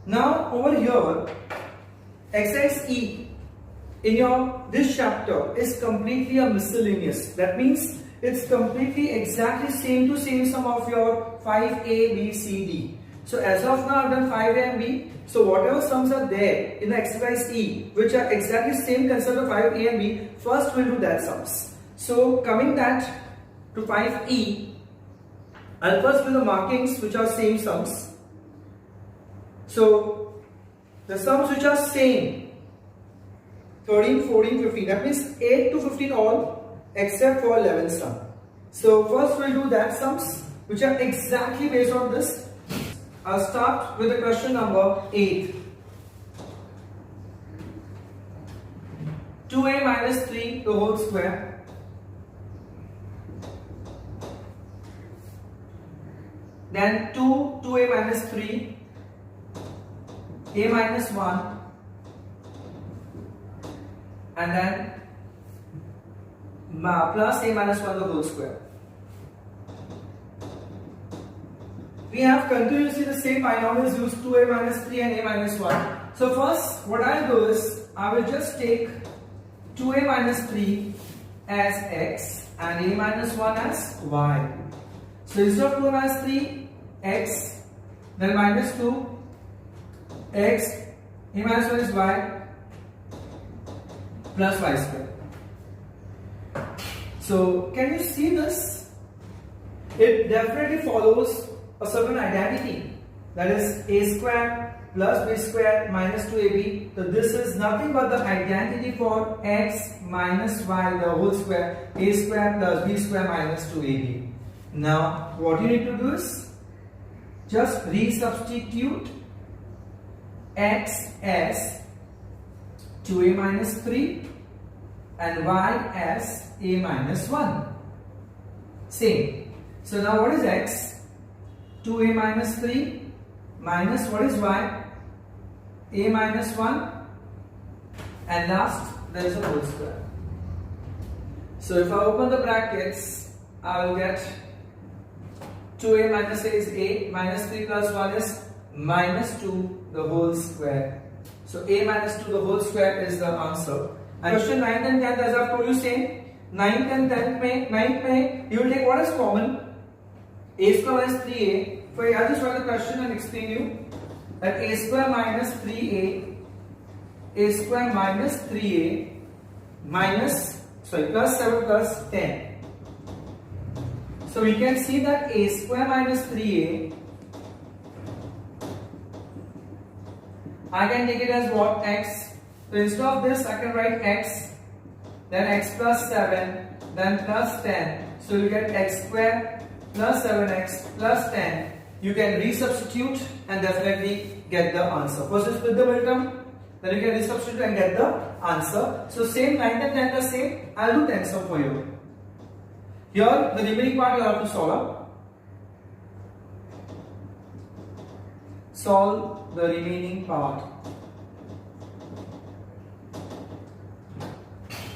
Now over here, exercise E in your this chapter is completely a miscellaneous. That means it's completely exactly same to same sum of your 5A, B, C, D. So as of now I've done 5A and B. So whatever sums are there in the exercise E, which are exactly same concept of 5A and B, first we'll do that sums. So coming that to 5E, I'll first do the markings which are same sums. So the sums which are same, 13, 14, 15, that means 8 to 15 all except for 11 sum. So first we'll do that sums which are exactly based on this. I'll start with the question number 8. 2a minus 3 the whole square. Then 2a minus 3, a minus 1, and then plus a minus 1 the whole square. We have continuously the same binomials used 2a minus 3 and a minus 1. So first what I'll do is I will just take 2a minus 3 as x and a minus 1 as y. So instead of 2a minus 3 x, then minus 2 x, a minus 1 is y plus y square. So can you see this? It definitely follows a certain identity, that is a square plus b square minus 2ab. So this is nothing but the identity for x minus y the whole square, a square plus b square minus 2ab. Now what you need to do is just resubstitute x as 2a minus 3 and y as a minus 1. Same. So now what is x? 2a minus 3 minus what is y? A minus 1, and last there is a whole square. So if I open the brackets, I will get 2a minus a is a, minus 3 plus 1 is minus 2 the whole square. So a minus 2 the whole square is the answer. And question 9th and 10th, as I have told you, same. 9th and 10th mein you will take what is common? A square minus 3a. So I'll just write the question and explain you that a square minus 3a, a square minus 3a plus 7 plus 10. So we can see that a square minus 3a, I can take it as what? X. So instead of this I can write x, then x plus 7, then plus 10. So you get x square plus 7x plus 10. You can resubstitute and definitely get the answer. First is split the middle term, then you can resubstitute and get the answer. So same 9th and 10th are same. I'll do 10th sum for you. Here the remaining part you have to solve up. Solve the remaining part.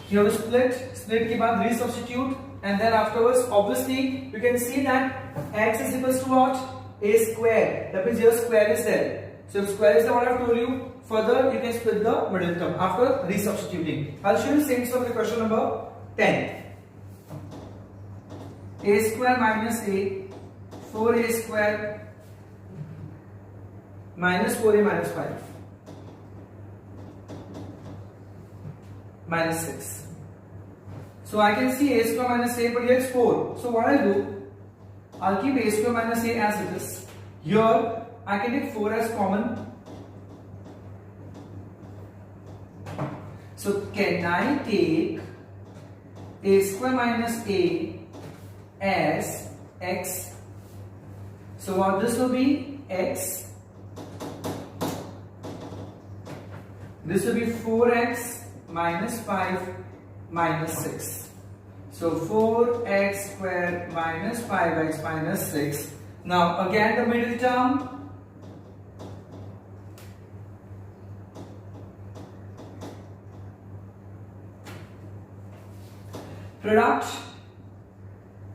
Here we split ke baad resubstitute, and then afterwards obviously you can see that x is equals to what? A square. That means your square is there. So if square is there, what I have told you, further you can split the middle term after resubstituting. I'll show you same stuff in the question number 10. A square minus a, 4a square minus 4a minus 5 minus 6. So I can see a square minus a, but here it's 4. So what I'll do, I'll keep a square minus a as it is. Here I can take 4 as common. So can I take a square minus a as x? So what this will be x. This will be 4x minus 5 minus 6. So 4x squared minus 5x minus 6. Now again the middle term. Product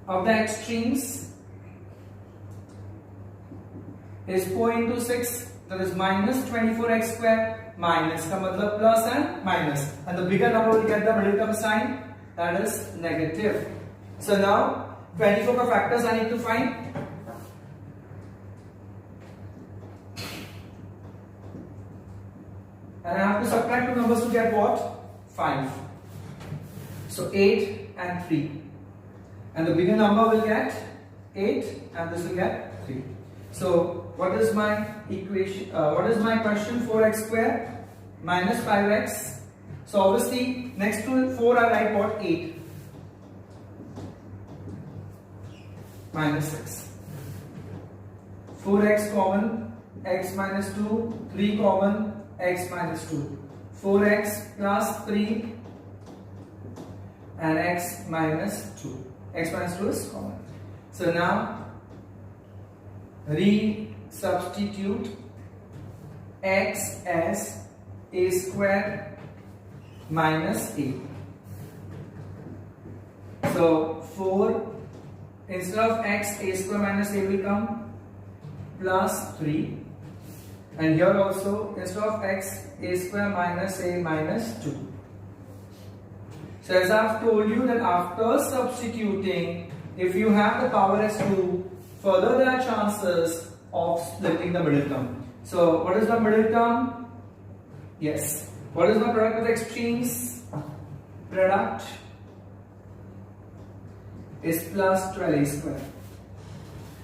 of the extremes is 4 into 6 that is minus 24x square. Minus का मतलब plus and minus, and the bigger number will get the middle term sign, that is negative. So now 24 का factors I need to find. And I have to subtract two numbers to get what? 5. So 8 and 3. And the bigger number will get 8 and this will get 3. So what is my equation? What is my question? 4x square minus 5x. So obviously next to 4 I write what? 8 minus 6. 4x common, x minus 2, 3 common, x minus 2. 4x plus 3 and x minus 2. X minus 2 is common. So now re-substitute x as a square minus a. So 4 instead of x, a square minus a will come plus 3, and here also instead of x, a square minus a minus 2. So as I have told you that after substituting, if you have the power as 2, further there are chances of splitting the middle term. So what is the middle term? Yes. What is the product of the extremes? Product is plus 12a square.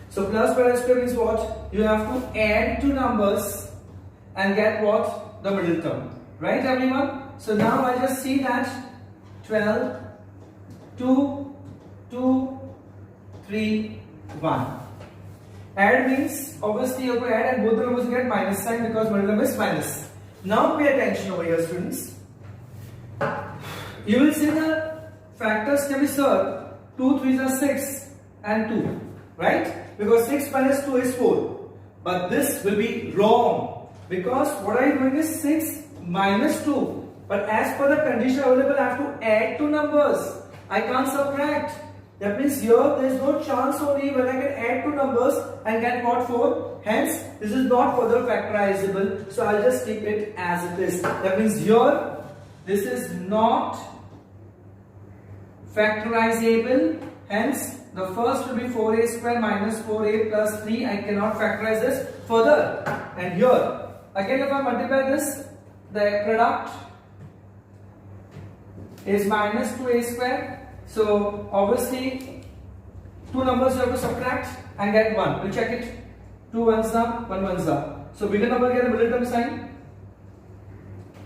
So plus 12a square means what? You have to add two numbers and get what? The middle term. Right everyone? So now I just see that 12, 2, 2, 3, 1. Add means obviously you have to add and both the numbers get minus sign because middle term is minus. Now pay attention over here, students. You will see the factors can be served. 2 3s are 6 and 2, right? Because 6 minus 2 is 4. But this will be wrong because what I am doing is 6 minus 2. But as per the condition available, I have to add two numbers. I can't subtract. That means here there is no chance only when I can add two numbers and get what? 4. Hence, this is not further factorizable. So I'll just keep it as it is. That means here, this is not factorizable. Hence, the first will be 4a square minus 4a plus 3. I cannot factorize this further. And here, again if I multiply this, the product is minus 2a square. So obviously two numbers you have to subtract and get 1. We'll check it. 2 1s are, 1 1s are. So bigger number get a middle term sign.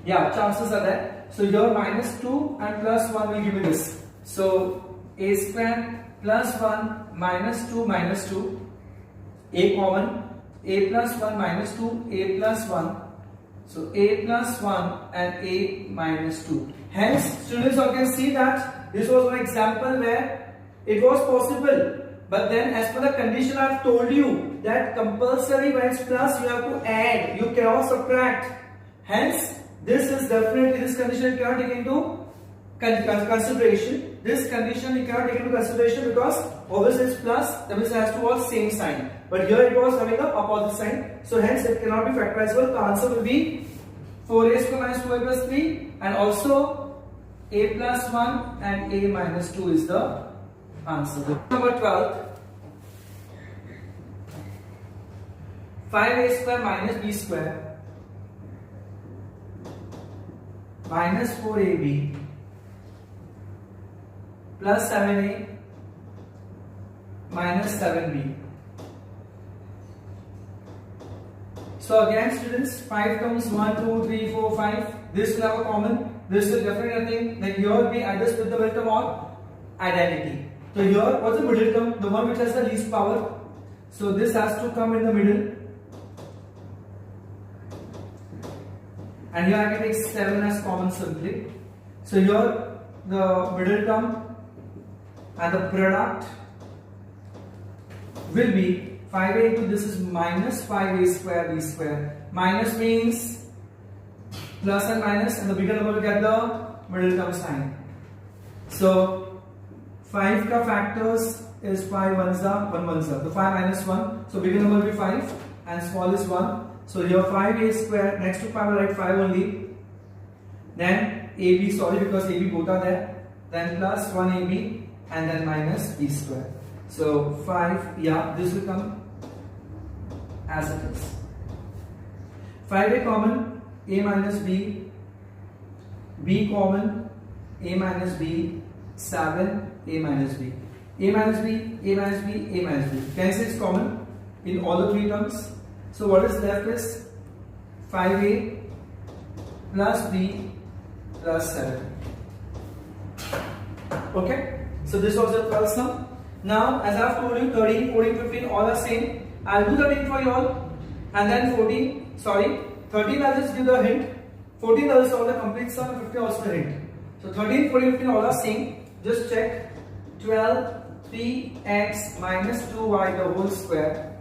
Yeah, chances are there. So here minus 2 and plus 1 will give me this. So a square plus 1 minus 2 minus 2. A common. A plus 1 minus 2. A plus 1. So a plus 1 and a minus 2. Hence, students, you can see that this was one example where it was possible. But then as per the condition I have told you that compulsory when it's plus you have to add. You cannot subtract. Hence, this is definitely, this condition you cannot take into consideration. This condition you cannot take into consideration because obviously it's plus, that means it has to have same sign. But here it was having the opposite sign. So hence it cannot be factorizable. The answer will be 4a square minus 2a plus 3 and also a plus 1 and a minus 2 is the answer. Number 12. 5a square minus b square minus 4ab plus 7a minus 7b. So again students, 5 comes 1, 2, 3, 4, 5. This will have a common. This will definitely nothing. Then here will be either split the middle term or identity. So here, what's the middle term? The one which has the least power. So this has to come in the middle. And here I can take 7 as common simply. So here the middle term and the product will be 5a into this is minus 5a square b square. Minus means plus and minus, and the bigger number will get the middle term sign. So 5 ka factors is 5 1s are 1 1s are. So 5 minus 1. So bigger number will be 5 and small is 1. So here 5a square, next to 5 I write 5 only. Then ab, sorry because ab both are there. Then plus 1ab and then minus b square. So 5, yeah, this will come as it is. 5a common, a minus b, b common, a minus b, 7, a minus b. A minus b, a minus b, a minus b. Can I say it's common in all the three terms? So what is left is 5a plus b plus 7. Okay? So this was the 12th sum. Now as I have told you, 13, 14, 15 all are same. I'll do 13 for you all. And then 13 I'll just give the hint. 14 I'll solve the complete sum, 15 also the hint. So 13, 14, 15 all are same. Just check. 12, 3x minus 2y the whole square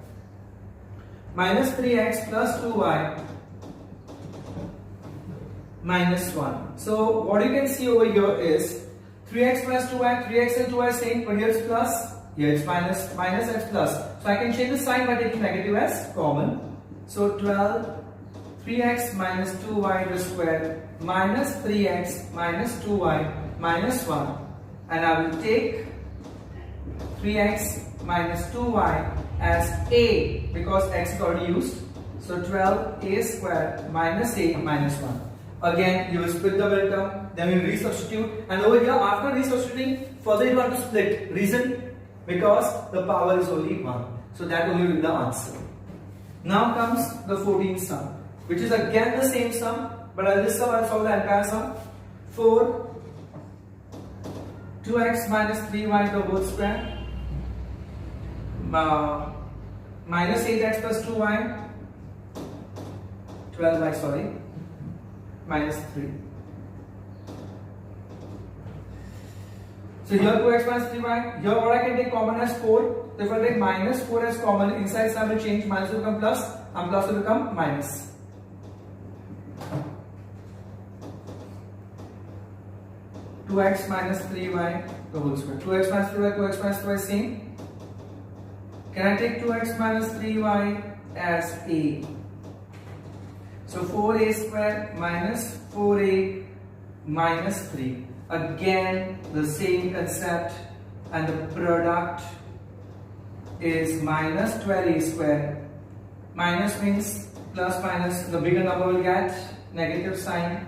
minus 3x plus 2y minus 1. So what you can see over here is 3x plus 2y, 3x and 2y same, but here it's plus, here it's minus, minus x plus. So I can change the sign by taking negative as common. So 12, 3x minus 2y the square minus 3x minus 2y minus 1. And I will take 3x minus 2y as a because x is already used. So 12a square minus a minus 1. Again, you will split the middle term, then we will resubstitute. And over here, after resubstituting, further you have to split. Reason? Because the power is only 1. So that only will be the answer. Now comes the 14th sum, which is again the same sum, but in this sum I will solve the entire sum. 4 2x minus 3y the whole square minus 8x plus 2y 12y sorry minus 3. So here 2x minus 3y, here what I can take common as 4. So if I take minus 4 as common, inside sign will change, minus will become plus and plus will become minus. Two x minus 3y the whole square. 2x minus 3y, 2x minus 3y same. Can I take 2x minus 3y as a? So 4a square minus 4a minus 3. Again the same concept, and the product is minus 12a square. Minus means plus minus, the bigger number will get negative sign.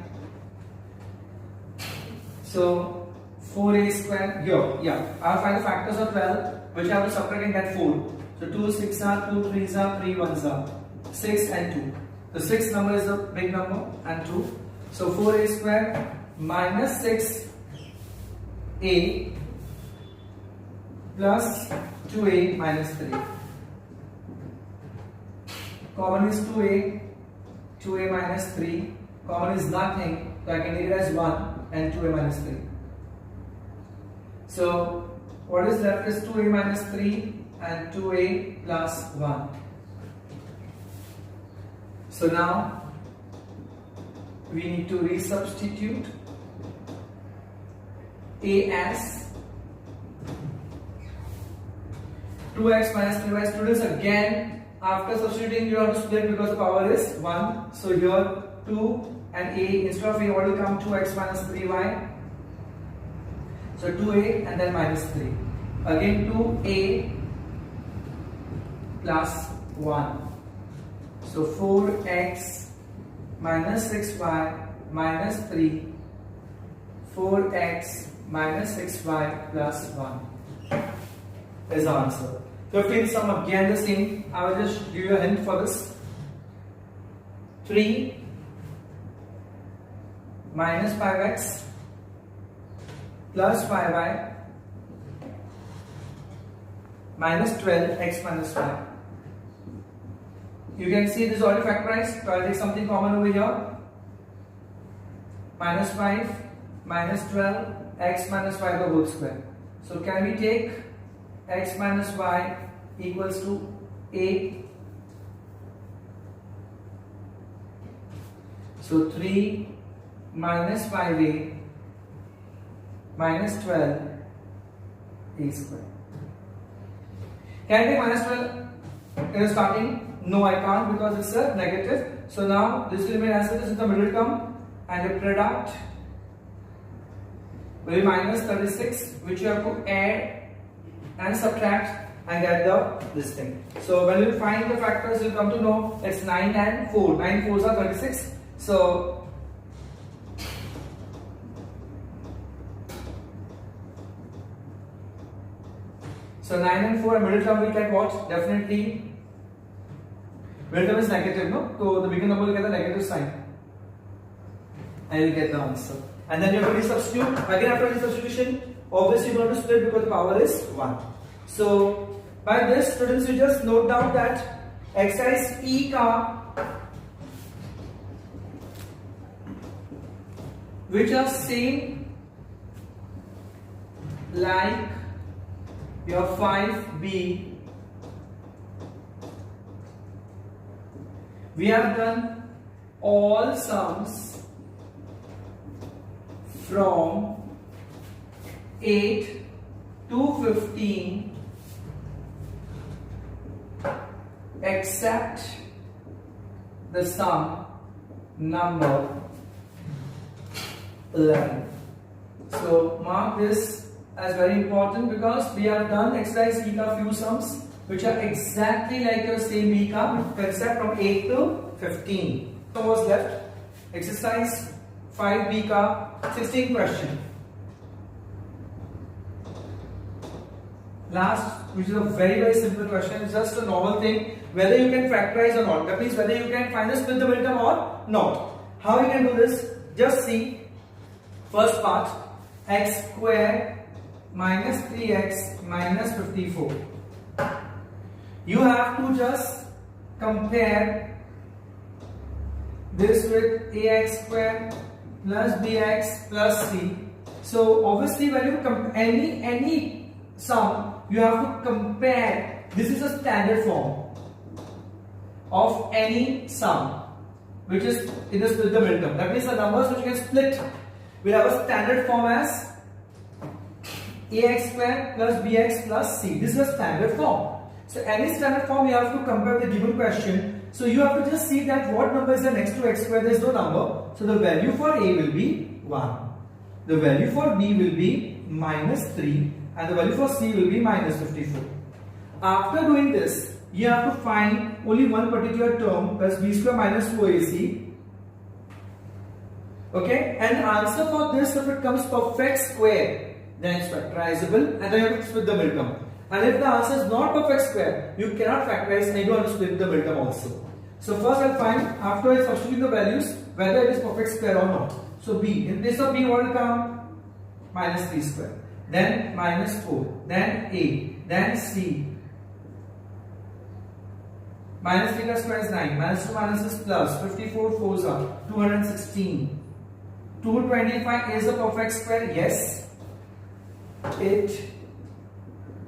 So 4a square here, yeah, I'll find the factors of 12 which I have to subtract and get 4. So 2 6 are, 2 3s are, 3 1s are, 6 and 2. The 6th number is a big number and 2. So 4a square minus 6a plus 2a minus 3. Common is 2a, 2a minus 3. Common is nothing, so I can take it as 1 and 2a minus 3. So what is left is 2a minus 3 and 2a plus 1. So now we need to resubstitute a as 2x minus 3y. Students, again after substituting you have to split because the power is 1. So here 2 and a, instead of a what will come? 2x minus 3y. So 2a and then minus 3. Again 2a plus 1. So 4x minus 6y minus 3. 4x minus 6y plus 1 is the answer. 15th sum again the same. I will just give you a hint for this. 3 minus 5x plus 5y minus 12x minus 5. You can see this is already factorized, so I'll take something common over here. Minus 5 minus 12 x minus y the whole square. So can we take x minus y equals to a? So 3 minus 5a minus 12 a square. Can I take minus 12 in the starting? No, I can't because it's a negative. So now this will remain as it is in the middle term, and the product will be minus 36, which you have to add and subtract and get this thing. So when you find the factors, you come to know it's 9 and 4. 9 4s are 36. So So 9 and 4, middle term will get what? Definitely middle term is negative, no? So the bigger number will get a negative sign. And you'll get the answer. And then you have to resubstitute. Again, after resubstitution, obviously you have to split because the power is 1. So by this, students, you just note down that exercise E ka, which are same like your 5B, we have done all sums from 8 to 15 except the sum number 11. So mark this as very important because we have done exercise E ka few sums which are exactly like your same E ka except from 8 to 15. So what's left? Exercise 5B ka 16 question. Last, which is a very simple question, it's just a normal thing whether you can factorize or not. That means whether you can find the split the middle term or not. How you can do this? Just see first part, x square minus 3x minus 54. You have to just compare this with ax square plus bx plus c. So obviously when you any sum, you have to compare. This is a standard form of any sum which is in the split the middle term. That means the numbers which you can split will have a standard form as ax square plus bx plus c. This is a standard form. So any standard form you have to compare the given question. So you have to just see that what number is the next to x square. There is no number. So the value for a will be 1. The value for b will be minus 3 and the value for c will be minus 54. After doing this, you have to find only one particular term, that's b square minus 4ac. Okay, and answer for this, if it comes perfect square, then it's factorizable and then you have to split the middle term. And if the answer is not perfect square, you cannot factorize and you have to split the middle term also. So first I'll find, after I substitute the values, whether it is perfect square or not. So b, in place of b what will come? Minus 3 square. Then minus 4. Then a. Then c. Minus 3 plus square is 9. Minus 2 minus is plus. 54 4s are 216. 225 is a perfect square? Yes. It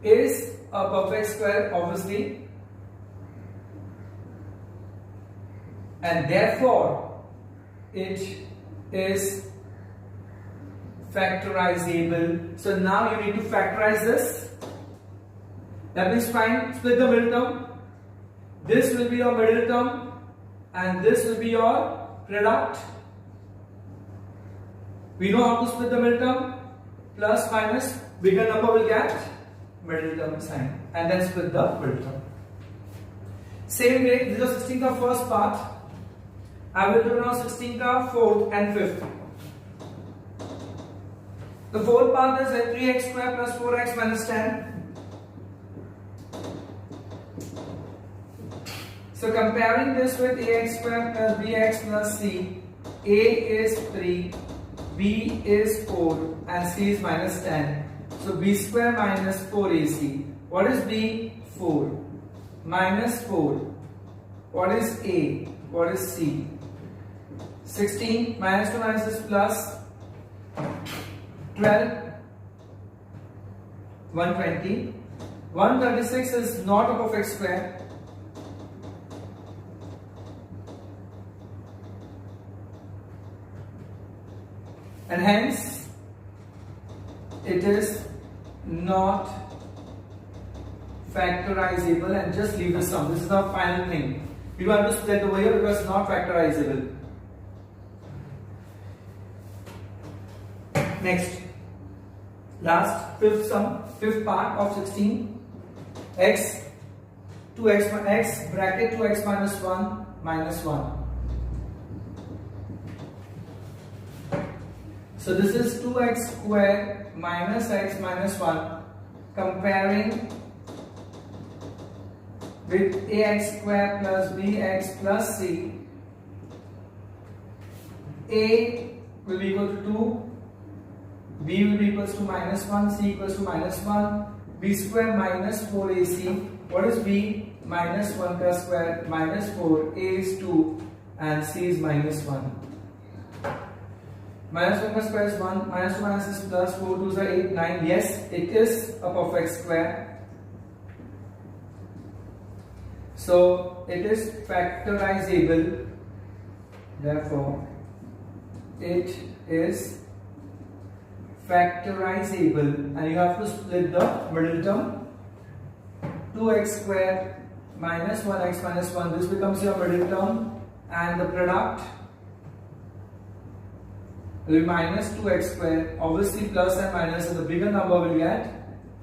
is a perfect square, obviously. And therefore, it is factorizable. So now you need to factorize this. That means find, split the middle term. This will be your middle term and this will be your product. We know how to split the middle term. Plus minus, bigger number will get middle term sign and then split the middle term. Same way, this is 16th of first part. I will do now 16th of 4th and 5th. The fourth part is 3x square plus 4x minus 10. So comparing this with ax square plus bx plus c, a is 3, b is 4 and c is minus 10. So b square minus 4ac. What is b? 4. Minus 4. What is a? What is c? 16 minus 2 minus is plus 12. 120. 136 is not a perfect square. And hence it is not factorizable, and just leave the sum. This is the final thing. You don't have to split over here because it's not factorizable. Next, last fifth part of 16. X 2x x bracket 2x minus 1 minus 1. So this is 2x squared minus x minus 1 comparing with ax squared plus bx plus c. A will be equal to 2, b will be equals to minus 1, c equals to minus 1, b square minus 4ac. What is b? Minus 1 plus square minus 4, a is 2 and c is minus 1. Minus 1 plus square is 1, minus 2 minus is plus 4, 2 is 8, 9. Yes, it is a perfect square. So it is factorizable. Therefore, it is factorizable, and you have to split the middle term. 2x squared minus 1x minus 1. This becomes your middle term, and the product will be minus 2x squared. Obviously, plus and minus, and the bigger number will get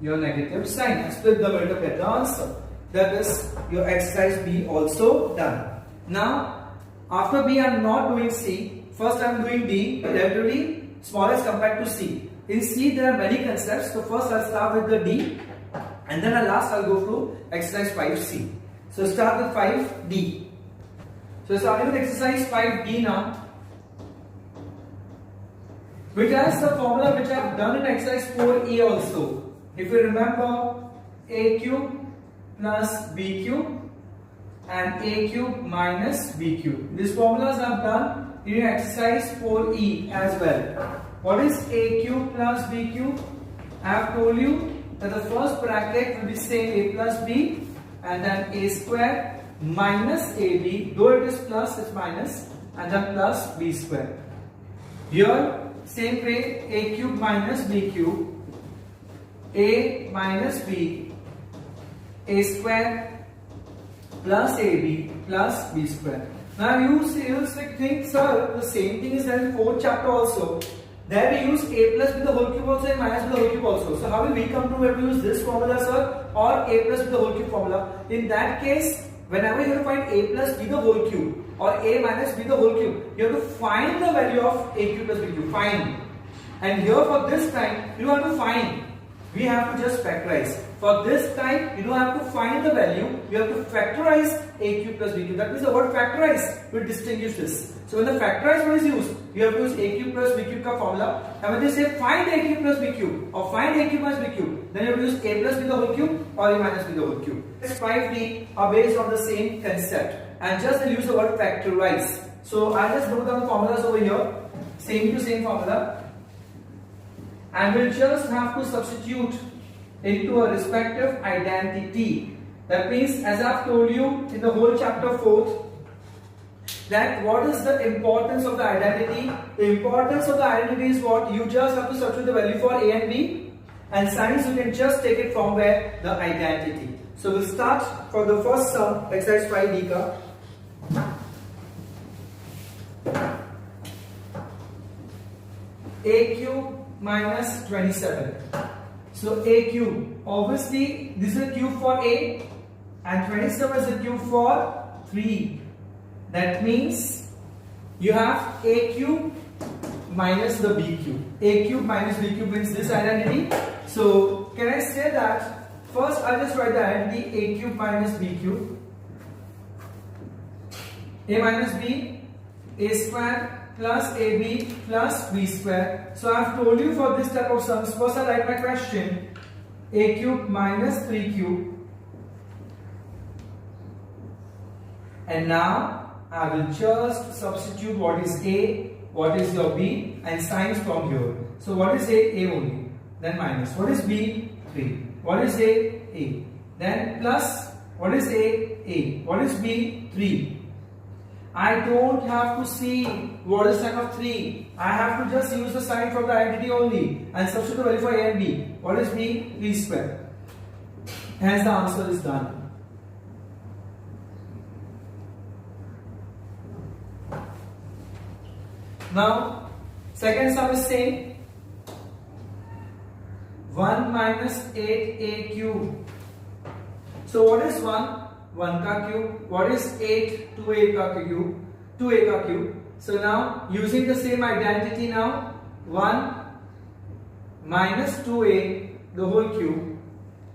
your negative sign. And split the middle to get the answer. That is your exercise B also done. Now, after B, I am not doing C. First, I am doing D, relatively smallest compared to C. In C, there are many concepts. So first, I'll start with the D, and then at last, I'll go through exercise 5C. So start with 5D. So starting with exercise 5D now, which has the formula which I have done in exercise 4A also. If you remember, A cube plus B cube and A cube minus B cube. These formulas I have done in exercise 4E as well. What is A cube plus B cube? I have told you that the first bracket will be same A plus B, and then A square minus AB, though it is plus, it's minus, and then plus B square. Here, same way, A cube minus B cube, A minus B, A square plus AB plus B square. Now you think, sir, the same thing is done in 4th chapter also. There we use A plus with the whole cube also and minus with the whole cube also. So how will we come to where we use this formula, sir, or A plus with the whole cube formula? In that case, whenever you have to find A plus B the whole cube or A minus B the whole cube, you have to find the value of A cube plus B cube. Find. And here for this time, you have to find. We have to just factorize. For this time, you don't have to find the value. You have to factorize A cube plus B cube. That means the word factorize will distinguish this. So when the factorize word is used, you have to use A cube plus B cube ka formula. And when they say find A cube plus B cube or find A cube minus B cube, then you have to use A plus B the whole cube or A minus B the whole cube. This 5D are based on the same concept, and just use the word factorize. So I'll just note down the formulas over here, same to same formula, and we'll just have to substitute into a respective identity. That means, as I've told you in the whole chapter 4th, that what is the importance of the identity? The importance of the identity is what? You just have to substitute the value for A and B, and signs you can just take it from where? The identity. So we'll start for the first sum, exercise 5D ka. A cube minus 27. So A cube, obviously this is a cube for A and 27 is a cube for 3. That means you have A cube minus the B cube. A cube minus B cube means this identity. So can I say that first I'll just write the identity A cube minus B cube. A minus B, A square plus AB plus B square. So I have told you for this type of sums, first I write my question A cube minus 3 cube, and now I will just substitute what is A, what is your B, and signs from here. So what is A? A only, then minus. What is B? 3. What is A? A. Then plus, what is A? A. What is B? 3. I don't have to see what is sign of 3. I have to just use the sign from the identity only and substitute the value for A and B. What is B? 3 square. Hence the answer is done. Now second sum is same. 1 minus 8a cube. So what is 1? 1 ka cube. What is 8? 2a ka cube. 2a ka cube. So now using the same identity now, 1 minus 2a the whole cube.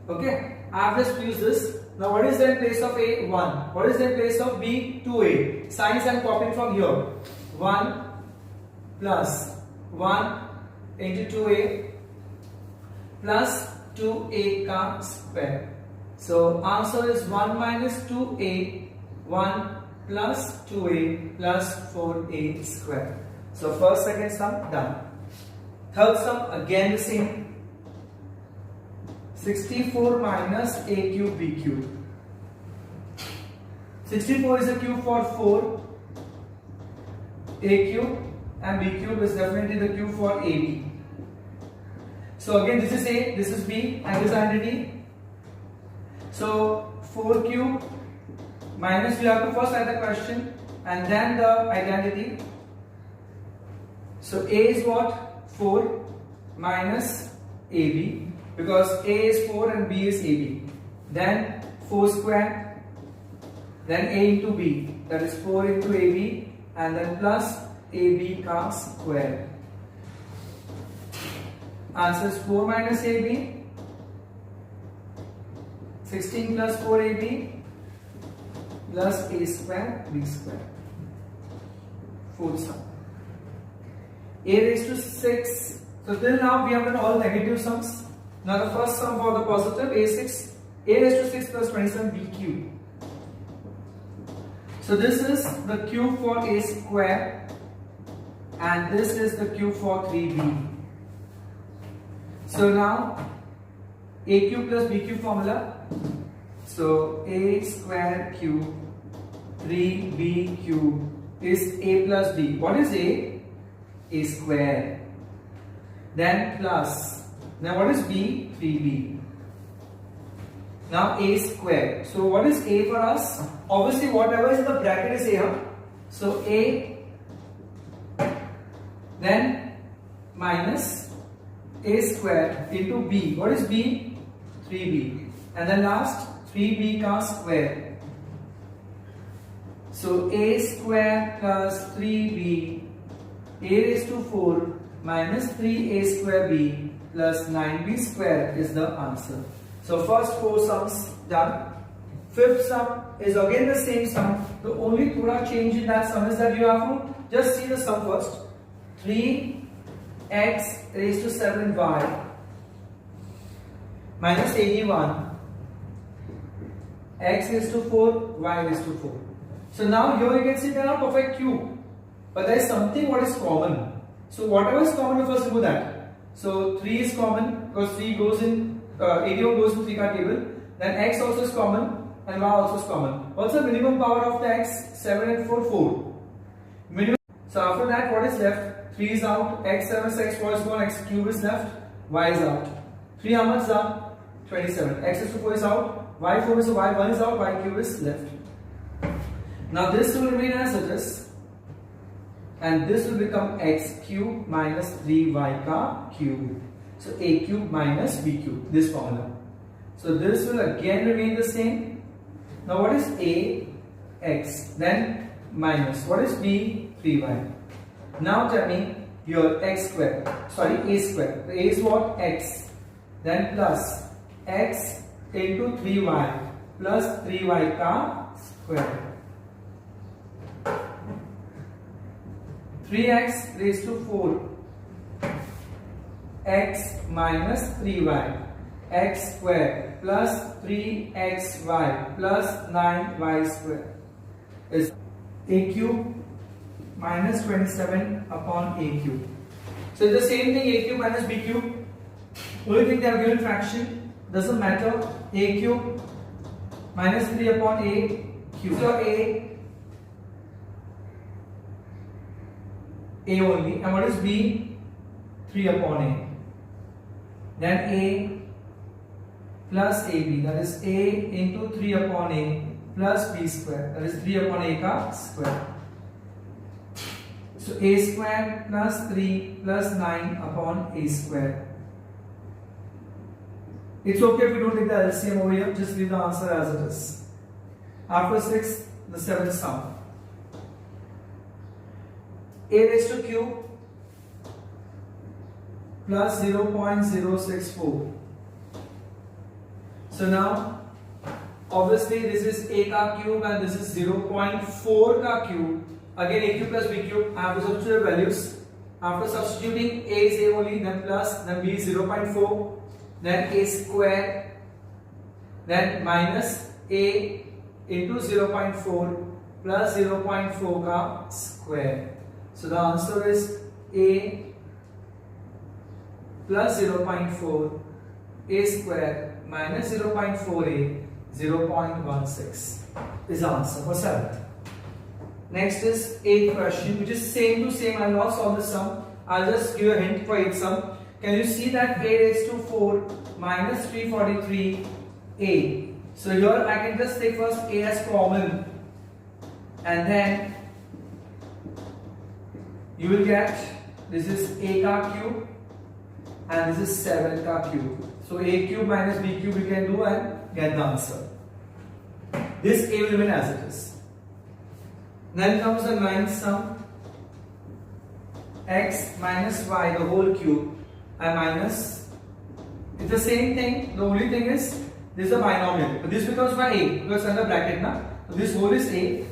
Okay, I have just used this. Now what is in place of a? 1. What is in place of b? 2a. Signs I am copying from here. 1 plus 1 into 2a plus 2a ka square. So answer is 1 minus 2a, 1 plus 2a plus 4a square. So first, second sum done. Third sum again the same. 64 minus a cube b cube. 64 is a cube for 4. A cube and b cube is definitely the cube for ab. So again this is a, this is b and this identity. So 4 cube minus, you have to first write the question and then the identity. So a is what? 4 minus ab, because a is 4 and b is ab. Then 4 square, then a into b, that is 4 into ab, and then plus ab ka square. Answer is 4 minus ab, 16 plus 4ab plus a square b square. Fourth sum. A raised to 6. So till now we have done all negative sums. Now the first sum for the positive, a6, a raised to 6 plus 27b cube. So this is the cube for a square and this is the cube for 3b. So now a cube plus b cube formula. So a square cube 3b cube is a plus b. What is a? A square. Then plus. Now what is b? 3b. Now a square. So what is a for us? Obviously whatever is in the bracket is a. Huh? So a, then minus a square into b. What is b? 3b. And then last 3b ka square. So a square plus 3b, a raised to 4 minus 3a square b plus 9b square is the answer. So first 4 sums done. Fifth sum is again the same sum. The only thoda change in that sum is that you have to just see the sum first. 3x raised to 7y minus 81, x raised to 4, y raised to 4. So now here you can see they are not perfect cube, but there is something what is common. So whatever is common, we first remove that. So 3 is common because 3 goes in, 81 goes in 3 ka table. Then x also is common and y also is common. What's the minimum power of the x? 7 and 4, 4. Minimum. So after that, what is left? 3 is out, x 7 is x, 4 is gone, x cube is left, y is out. 3 how much is out? 27. X is to 4 is out, y 4 is y 1 is out, y cube is left. Now this will remain as it is, and this will become x cube minus 3y ka cube. So a cube minus b cube, this formula. So this will again remain the same. Now what is a? X. Then minus. What is b? 3y. Now tell me your x square. Sorry, a square. So a is what? X. Then plus x into 3y plus 3y ka square. 3x raised to 4, x minus 3y, x square plus 3xy plus 9y square is a cube minus 27 upon a cube. So it's the same thing, a cube minus b cube. Only thing they have given fraction, doesn't matter. A cube minus 3 upon a cube. So a only, and what is b? 3 upon a. Then a plus ab, that is a into 3 upon a plus b square, that is 3 upon a ka square. So So a square plus 3 plus 9 upon a square. It's okay if you don't take the LCM over here, just leave the answer as it is. After 6, the 7th sum. A raised to cube plus 0.064. So now, obviously this is a ka cube and this is 0.4 ka cube. Again a cube plus b cube, I have to substitute values. After substituting, a is a only, then plus, then b is 0.4, then a square, then minus a into 0.4 plus 0.4 ka square. So the answer is a plus 0.4 a square minus 0.4a 0.16 is the answer for 7th. Next is 8th question, which is same to same. I will not solve the sum. I'll just give a hint for 8th sum. Can you see that a raised to 4 minus 343a? So here I can just take first a as common, and then you will get this is a ka cube and this is 7 ka cube. So a cube minus b cube we can do and get the answer. This a will remain as it is. Then comes the 9th sum, x minus y the whole cube and minus, it's the same thing, the only thing is this is a binomial, but this becomes by a because under bracket na. So this whole is a,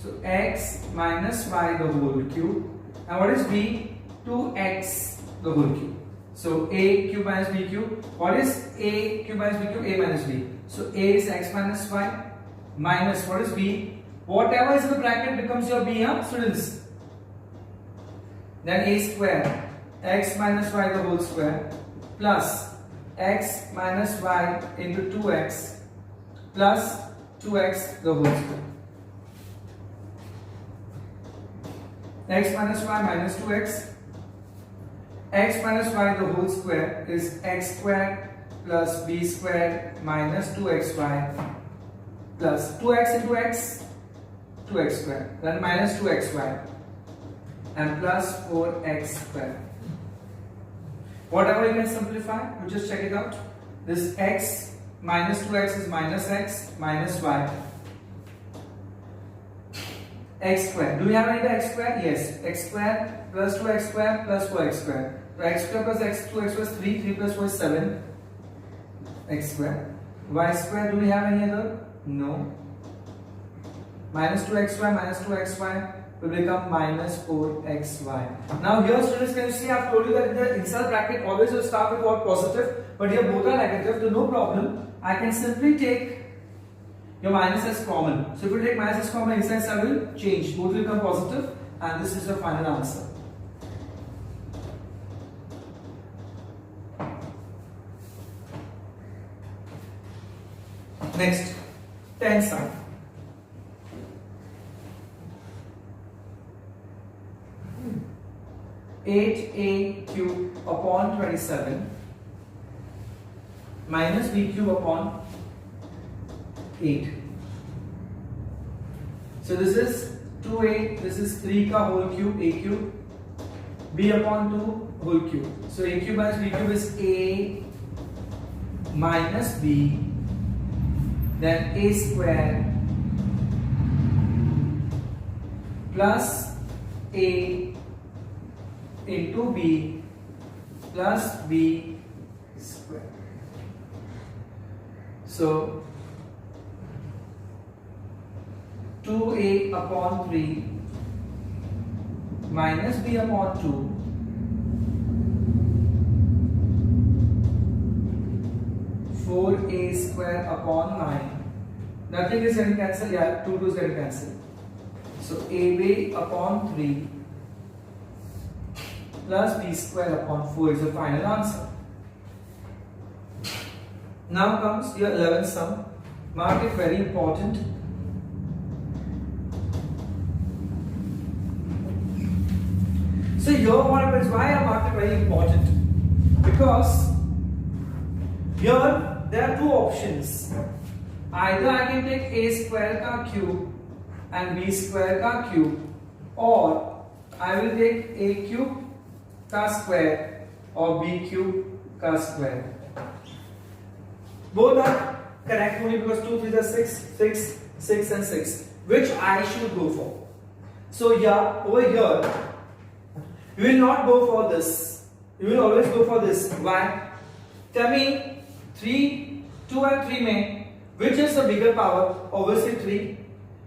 so x minus y the whole cube, and what is b? 2x the whole cube. So a cube minus b cube, what is a cube minus b cube? A minus b. So a is x minus y minus what is b? Whatever is in the bracket becomes your b, huh, students? Then a square, x minus y the whole square, plus x minus y into 2x plus 2x the whole square. X minus y minus 2x. X minus y the whole square is x squared plus b squared minus 2xy plus 2x into x, 2x squared, then minus 2xy and plus 4x squared. Whatever you can simplify, you just check it out. This x minus 2x is minus x minus y. X squared. Do we have any x squared? Yes. X squared plus 2x squared plus 4x squared. So x squared plus x 2x plus 3. 3 plus 4 is 7. X squared. Y squared. Do we have any other? No. Minus 2xy minus 2xy will become minus 4xy. Now here students, can you see I have told you that in the inside bracket always will start with what positive, but here both are negative, so no problem. I can simply take your minus as common. So if you take minus as common, inside side will change. Both will become positive, and this is your final answer. Next, 10th sum. (8a cube upon 27 minus b cube upon 8). So this is 2a, this is 3 ka whole cube, a cube, b upon 2 whole cube. So a cube minus b cube is a minus b, then a square plus a into b plus b square. So 2a upon 3 minus b upon 2 4a square upon 9. Nothing is getting cancelled. Yeah, 2 is getting cancelled. So ab upon 3 plus b square upon 4 is the final answer. Now comes your 11th sum. Mark it very important. So here what happens, why I marked it very important? Because here there are two options. Either I can take a square ka cube and b square ka cube, or I will take a cube का square or b cube का square. Both are correct only because 2 3 is 6, 6, 6 and 6. Which I should go for? So yeah, over here, you will not go for this. You will always go for this. Why? Tell me, 3, 2 and 3 में, which is the bigger power? Obviously 3.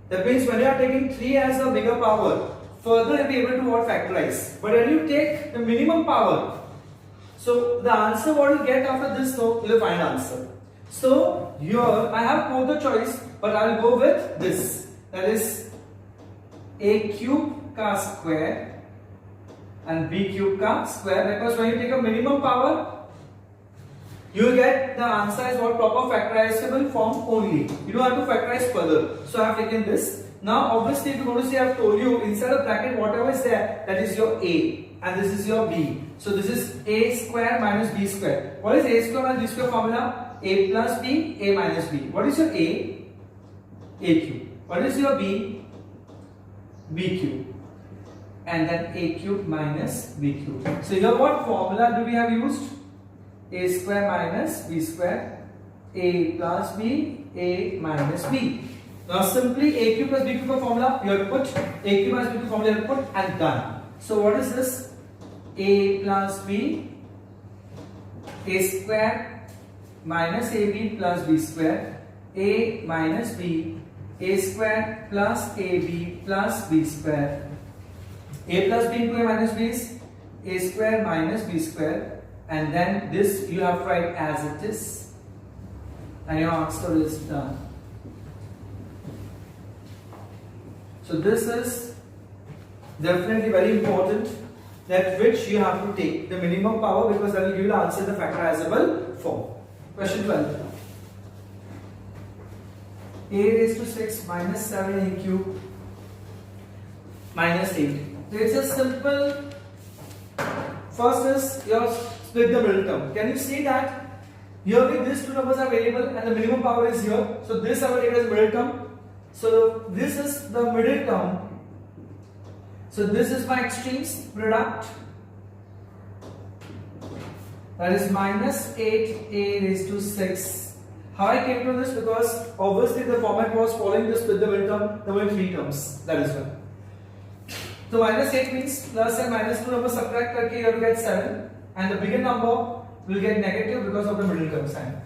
That means when you are taking 3 as a bigger power, further you'll be able to what factorize. But when you take the minimum power, so the answer what you get after this, so you'll find answer. So here I have both the choice, but I'll go with this. That is a cube का square and b cube का square, because when you take a minimum power, you will get the answer is what proper factorizable form only. You don't have to factorize further. So I have taken this. Now obviously if you want to see, I have told you inside the bracket whatever is there, that is your a and this is your b. So this is a square minus b square. What is a square minus b square formula? A plus b, a minus b. What is your a? A cube. What is your b? B cube. And then a cube minus b cube. So here what formula do we have used? A square minus b square, a plus b, a minus b. Now simply a cube plus b cube का formula you have to put, a cube minus b cube formula you have to put, and done. So what is this? A plus b, a square minus ab plus b square, a minus b, a square plus ab plus b square. A plus b into a minus b is a square minus b square. And then this you have to write as it is, and your answer is done. So this is definitely very important, that which you have to take the minimum power, because that will give you the answer in the factorizable form. Question 12. A raised to 6 minus 7a cube minus 8. So it's a simple. First is your split the middle term. Can you see that here these two numbers are variable and the minimum power is here? So this I will take as middle term. So this is the middle term. So this is my extremes product. That is minus 8a raised to 6. How I came to this? Because obviously the format was following this split the middle term. There were 3 terms. That is why. So minus 8 means plus and minus 2 numbers subtract करके you have to get 7, and the bigger number will get negative because of the middle term sign.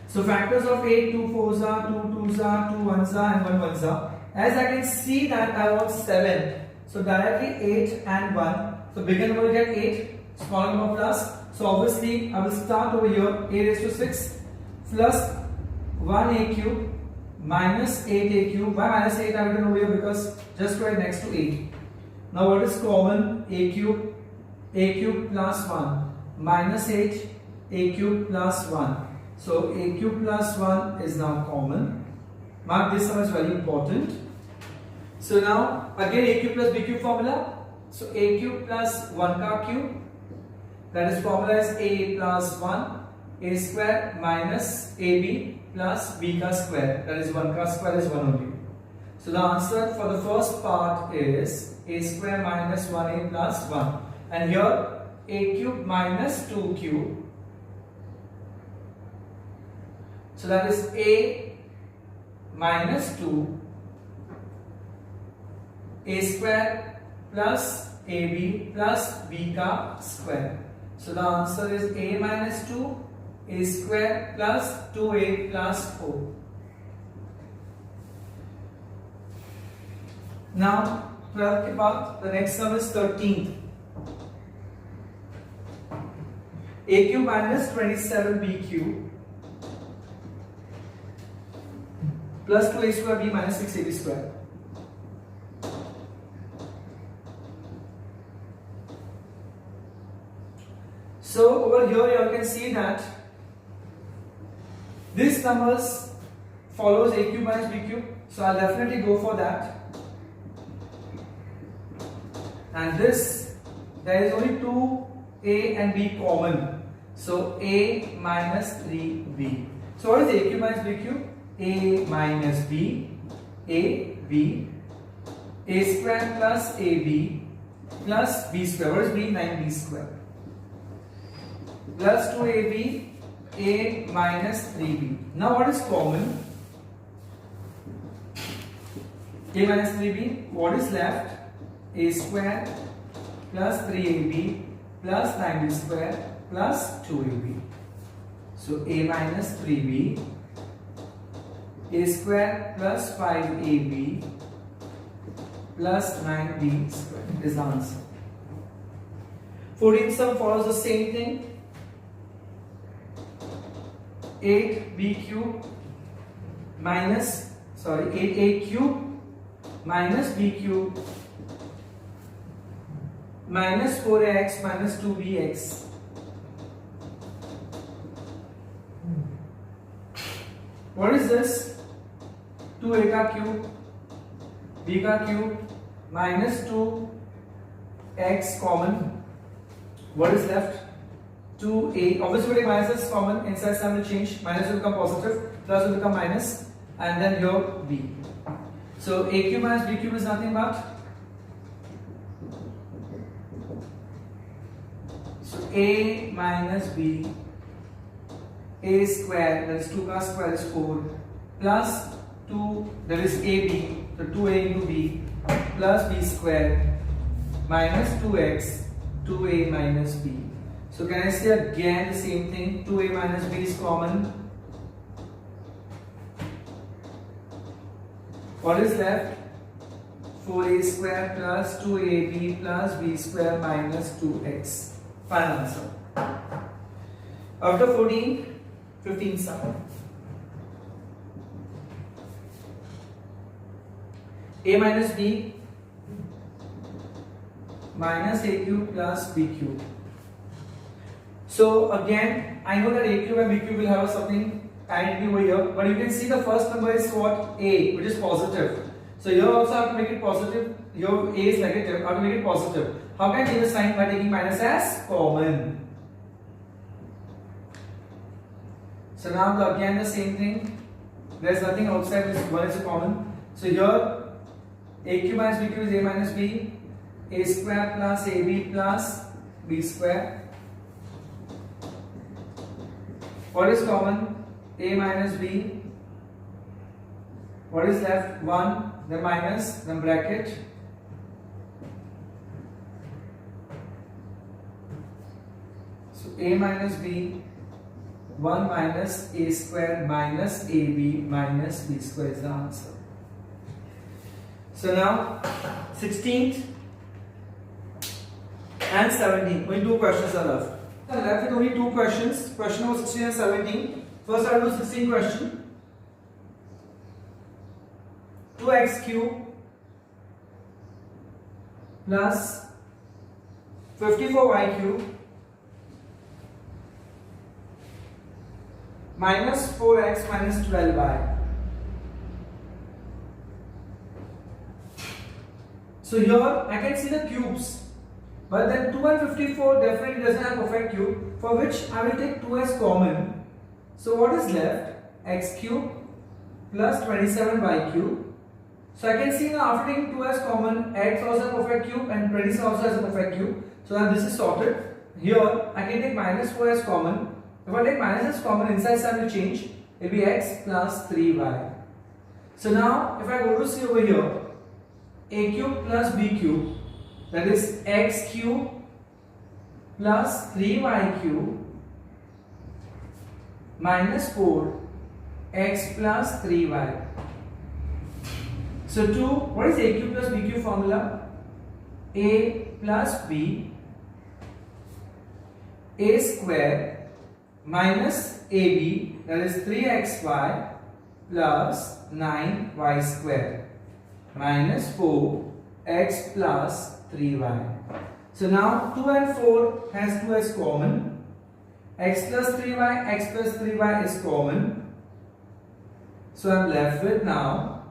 So factors of 8, 2 4s are, 2 2s are, 2 1s are, and 1 1s are. As I can see that I want 7, so directly 8 and 1. So bigger number will get 8, smaller number plus. So obviously I will start over here, a raised to 6 plus 1a cube minus 8a cube. Why minus 8 I have written over here? Because just right next to 8. Now what is common? A cube plus 1 minus 8, a cube plus 1. So a cube plus 1 is now common. Mark this one as very important. So now again a cube plus b cube formula. So a cube plus 1 ka cube, that is formula is a plus 1, a square minus ab plus b ka square, that is 1 ka square is 1 only. So the answer for the first part is a square minus 1a plus 1, and here a cube minus 2 cube. So that is a minus 2, a square plus ab plus b ka square. So the answer is a minus 2, a square plus 2a plus 4. Now 12 के बाद the next sum is 13. A cube minus 27b cube plus 2a square b minus 6ab square. So over here you can see that this numbers follows a cube minus b cube, so I'll definitely go for that. And this, there is only 2a and b common, so a minus 3b. So what is a cube minus b cube? A minus b, a b, a square plus ab plus b square. What is b? 9b square. Plus 2ab, a minus 3b. Now what is common? A minus 3b. What is left? A square plus 3ab plus 9b square plus 2ab. So a minus 3b, a square plus 5ab plus 9b square is the answer. 14th sum follows the same thing. 8b cube minus 8a cube minus b cube minus 4ax minus 2bx. What is this? 2a ka cube, b ka cube minus 2x common. What is left? 2a. Obviously, we take minus is common. Inside sign will change. Minus will become positive. Plus will become minus. And then here b. So a cube minus b cube is nothing but. So a minus b. A square, that is 2 ka square is 4, plus 2, that is ab, so 2a into b, plus b square, minus 2x, 2a minus b. So can I say again the same thing? 2a minus b is common. What is left? 4a square plus 2ab plus b square minus 2x. Final answer. After 14, 15 sum. A minus b minus a cube plus b cube. So again, I know that a cube and b cube will have something identity over here, but you can see the first number is what? A, which is positive. So here also I have to make it positive. Here a is negative. I have to make it positive. How can I change the sign? By taking minus as common. So now again the same thing. There is nothing outside. This one is a common. So here a cube minus b cube is a minus b. A square plus ab plus b square. What is common? A minus b. What is left? 1. Then minus. Then bracket. So a minus b. 1 minus a square minus ab minus b square is the answer. So now 16th and 17th, only 2 questions are left. I am left with only 2 questions. Question number 16 and 17. First I will do 16 question. 2x cube plus 54y cube minus 4x minus 12y. So here I can see the cubes, but then 2 and 54 definitely doesn't have perfect cube, for which I will take 2 as common. So what is left? X cube plus 27y cube. So I can see now after taking 2 as common, x also has a perfect cube and 27 also has a perfect cube. So now this is sorted. Here I can take minus 4 as common. If I take minus as common, inside sign will change. It will be x plus 3y. So now if I go to see over here, a cube plus b cube, that is x cube plus 3y cube minus 4 x plus 3y. So what is a cube plus b cube formula? A plus b, a square minus ab, that is 3xy plus 9y square minus 4x plus 3y. So now 2 and 4 has 2 as common. X plus 3y, x plus 3y is common. So I am left with now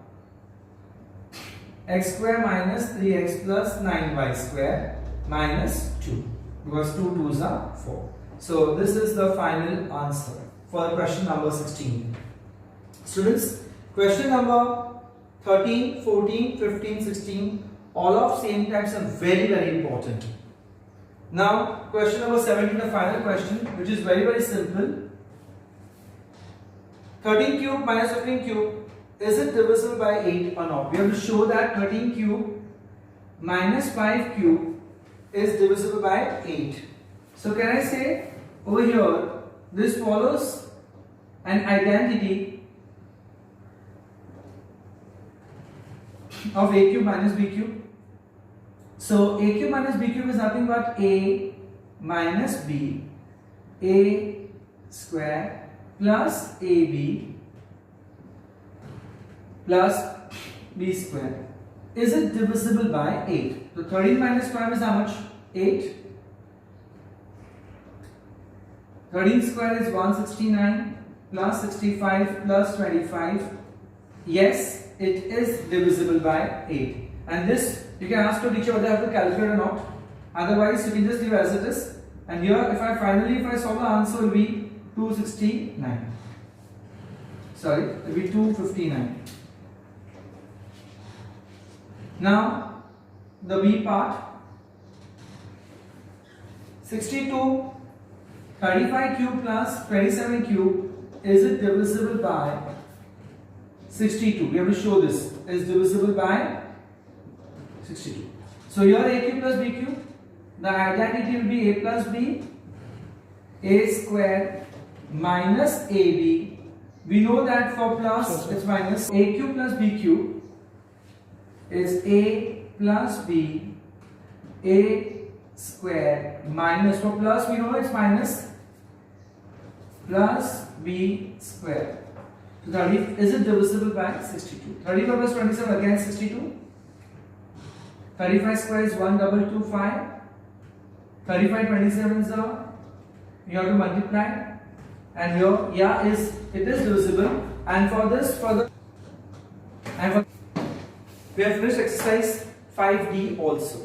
x square minus 3x plus 9y square minus 2, because 2 2s are 4. So this is the final answer for question number 16. Students, question number 13, 14, 15, 16, all of same types are very important. Now question number 17, the final question, which is very simple. 13 cube minus 15 cube, is it divisible by 8 or not? We have to show that 13 cube minus 5 cube is divisible by 8. So can I say over here, this follows an identity of a cube minus b cube. So a cube minus b cube is nothing but a minus b, a square plus ab plus b square. Is it divisible by 8? So 13 minus 5 is how much? 8. 13 square is 169 plus 65 plus 25. Yes, it is divisible by 8. And this, you can ask your teacher whether I have to calculate or not. Otherwise, you can just leave as it is. And here, if I solve the answer, will be 269. Sorry, it will be 259. Now, the B part. 62, 35 cube plus 27 cube, is it divisible by 62? We have to show this is divisible by 62. So here a cube plus b cube, the identity will be a plus b, a square minus ab. We know that for plus it's minus. A cube plus b cube is a plus b, a square minus, for plus we know it's minus, plus b square. So 30, is it divisible by 62? 35 plus 27 again 62. 35 square is 1225. 35 27 is you have to multiply, and here it is divisible. And for this we have finished exercise 5D also.